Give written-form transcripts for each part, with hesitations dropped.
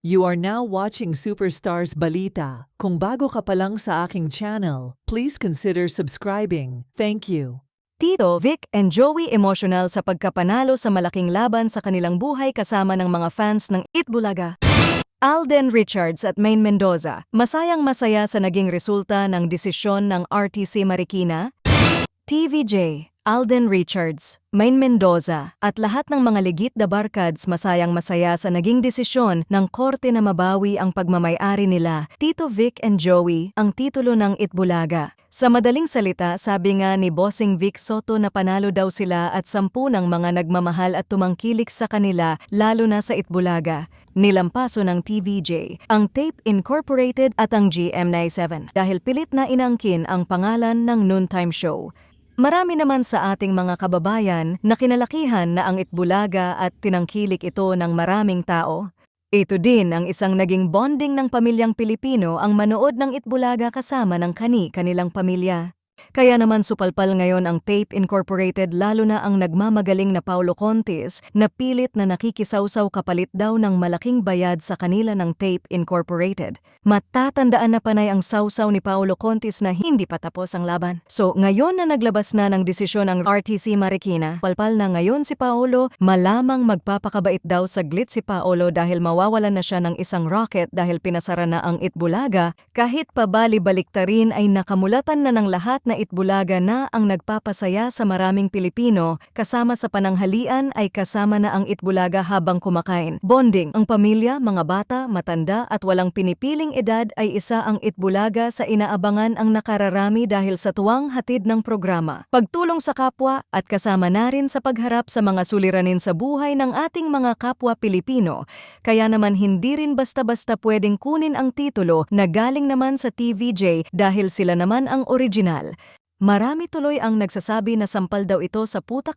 You are now watching Superstars Balita. Kung bago ka pa lang sa aking channel, please consider subscribing. Thank you. Tito, Vic, and Joey emotional sa pagkapanalo sa malaking laban sa kanilang buhay kasama ng mga fans ng Itbulaga. Alden Richards at Maine Mendoza, masayang-masaya sa naging resulta ng desisyon ng RTC Marikina. TVJ, Alden Richards, Maine Mendoza, at lahat ng mga legit na barkads masayang-masaya sa naging desisyon ng korte na mabawi ang pagmamay-ari nila, Tito Vic and Joey, ang titulo ng Itbulaga. Sa madaling salita, sabi nga ni Bossing Vic Soto na panalo daw sila at 10 ng mga nagmamahal at tumangkilik sa kanila, lalo na sa Itbulaga. Nilampaso ng TVJ, ang Tape Incorporated at ang GMA7 dahil pilit na inangkin ang pangalan ng noontime show. Marami naman sa ating mga kababayan na kinalakihan na ang Itbulaga at tinangkilik ito ng maraming tao. Ito din ang isang naging bonding ng pamilyang Pilipino ang manood ng Itbulaga kasama ng kanilang pamilya. Kaya naman supalpal ngayon ang Tape Incorporated lalo na ang nagmamagaling na Paulo Contis na pilit na nakikisawsaw kapalit daw ng malaking bayad sa kanila ng Tape Incorporated. Matatandaan na panay ang sawsaw ni Paulo Contis na hindi pa tapos ang laban. So ngayon na naglabas na ng desisyon ang RTC Marikina, palpal na ngayon si Paulo, malamang magpapakabait daw saglit si Paulo dahil mawawalan na siya ng isang rocket dahil pinasara na ang Itbulaga, kahit pabali-baliktarin ay nakamulatan na ng lahat na Itbulaga na ang nagpapasaya sa maraming Pilipino, kasama sa pananghalian ay kasama na ang Itbulaga habang kumakain. Bonding, ang pamilya, mga bata, matanda at walang pinipiling edad ay isa ang Itbulaga sa inaabangan ang nakararami dahil sa tuwang hatid ng programa. Pagtulong sa kapwa at kasama na rin sa pagharap sa mga suliranin sa buhay ng ating mga kapwa Pilipino. Kaya naman hindi rin basta-basta pwedeng kunin ang titulo na galing naman sa TVJ dahil sila naman ang original. Marami tuloy ang nagsasabi na sampal daw ito sa putak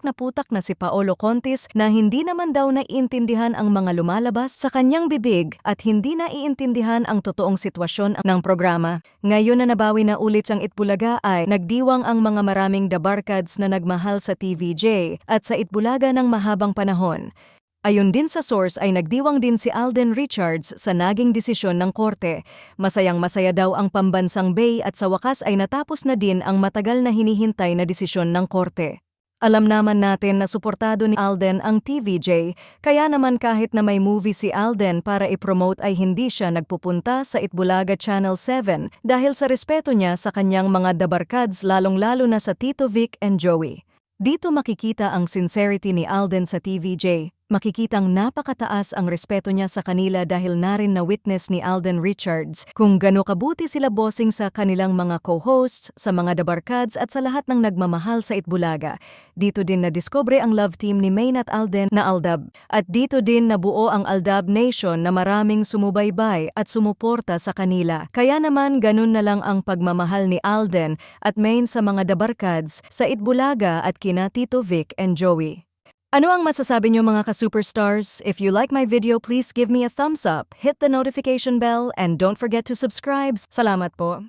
na si Paulo Contis na hindi naman daw naiintindihan ang mga lumalabas sa kanyang bibig at hindi naiintindihan ang totoong sitwasyon ng programa. Ngayon na nabawi na ulit ang Itbulaga ay nagdiwang ang mga maraming dabarkads na nagmahal sa TVJ at sa Itbulaga ng mahabang panahon. Ayon din sa source ay nagdiwang din si Alden Richards sa naging desisyon ng korte. Masayang-masaya daw ang pambansang Bay at sa wakas ay natapos na din ang matagal na hinihintay na desisyon ng korte. Alam naman natin na suportado ni Alden ang TVJ, kaya naman kahit na may movie si Alden para i-promote ay hindi siya nagpupunta sa Itbulaga Channel 7 dahil sa respeto niya sa kanyang mga dabarkads lalong-lalo na sa Tito Vic and Joey. Dito makikita ang sincerity ni Alden sa TVJ. Makikitang napakataas ang respeto niya sa kanila dahil narin na witness ni Alden Richards kung gaano kabuti sila bossing sa kanilang mga co-hosts, sa mga dabarkads at sa lahat ng nagmamahal sa Itbulaga. Dito din nadiskubre ang love team ni Maine at Alden na Aldab. At dito din nabuo ang Aldab Nation na maraming sumubaybay at sumuporta sa kanila. Kaya naman ganun na lang ang pagmamahal ni Alden at Maine sa mga dabarkads sa Itbulaga at kina Tito Vic and Joey. Ano ang masasabi niyo mga ka-superstars? If you like my video, please give me a thumbs up, hit the notification bell, and don't forget to subscribe. Salamat po.